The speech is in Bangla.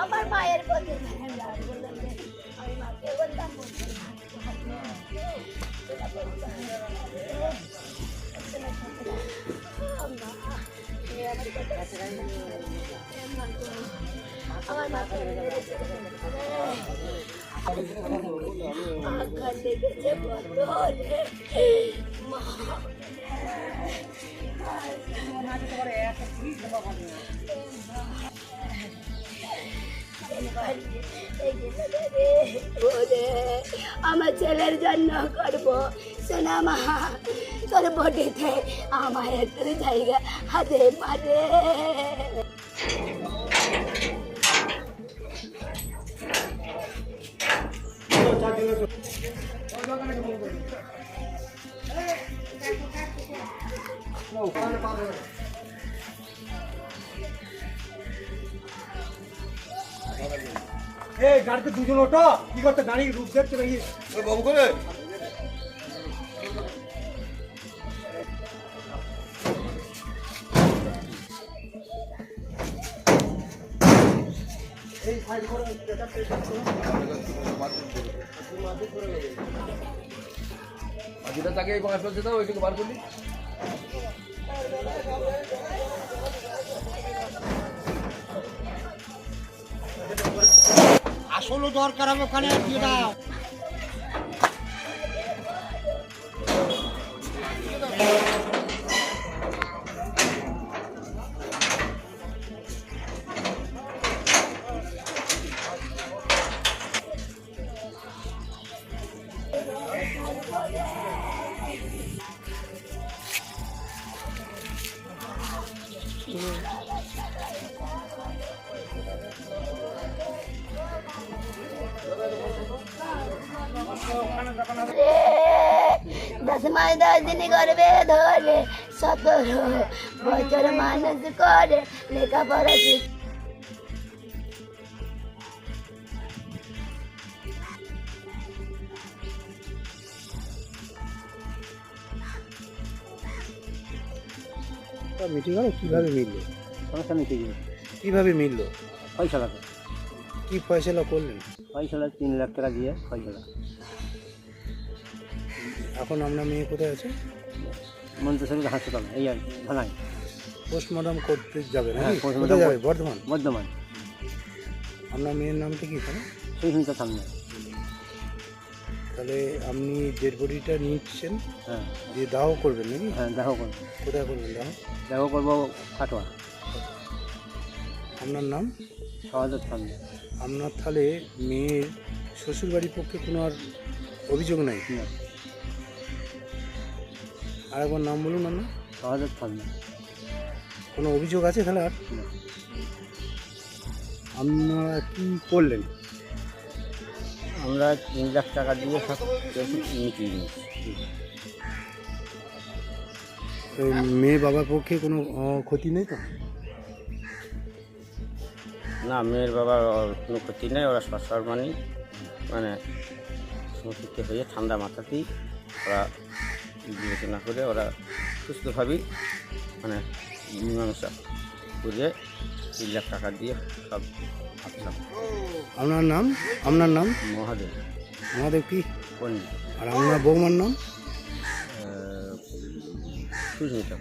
আমার মায়ের প্রতি আমি মাকে বলতাম আমার মাকে লেগেছে আমার ছেলের জন্য করবো সোনা মা তোর বডিতে আমার একটু জায়গা হাতে মারে। গাড়িতে দুজন ওঠো, কি করতে গাড়ি রূপ দেখতে নাকি বাবু করে এই সাইড করে যেটা তাকে এই বাঁকা ফেলছে দাও ওইটুকু বার করলি। আসলে দরকার হবে ওখানে দিয়ে দাও। दस मास 10 दिन करबे धरे 17 বছর মানুষ করে লেখাপড়া মিটিং হলো কিভাবে মিললো? সমস্যা মিটে গেল। কিভাবে মিললো? ফয়সালাতে। কি ফয়সালা করলেন? ফয়সালা 3 লাখ টাকা দিয়ে ফয়সালা। এখন আপনার মেয়ে কোথায় আছে? মন্তেশ্বরী হাসপাতাল এই আর ভালাই। পোস্টমর্টম করতে যাবে না? হ্যাঁ, কোথায় যাবে? বর্ধমান। বর্ধমান। আপনার মেয়ের নামটা কি তাহলে? সুস্মিতা সামনে। তাহলে আপনি ডেড বডিটা নিচ্ছেন, হ্যাঁ দিয়ে দাহ করবেন নাকি? হ্যাঁ দাহ করবো। কোথায় করবেন দাহ? দাহ করবো কাটোয়া। আপনার নাম? সহজত সামনে। আপনার তাহলে মেয়ের শ্বশুরবাড়ির পক্ষে কোনো আর অভিযোগ নাই? আর একবার নাম বলুন আপনার। সহজত সামনে। কোনো অভিযোগ আছে তাহলে? আর আপনারা কী করলেন? আমরা 3 লাখ টাকা দিয়ে সব মিটিয়ে নিয়েছি। মেয়ে বাবার পক্ষে কোনো ক্ষতি নেই তো? না, মেয়ের বাবার কোনো ক্ষতি নেই। ওরা সসম্মানী মানে সমস্ত হয়ে ঠান্ডা মাথাতেই ওরা বিবেচনা করে ওরা সুস্থভাবেই মানে মীমাংসা করে 3 লাখ টাকা দিয়ে সব আসলাম। আপনার নাম? আপনার নাম? মহাদেব। মহাদেব কি? পণ্ডিত। আর আপনার বৌমার নাম? সুস্মিতা।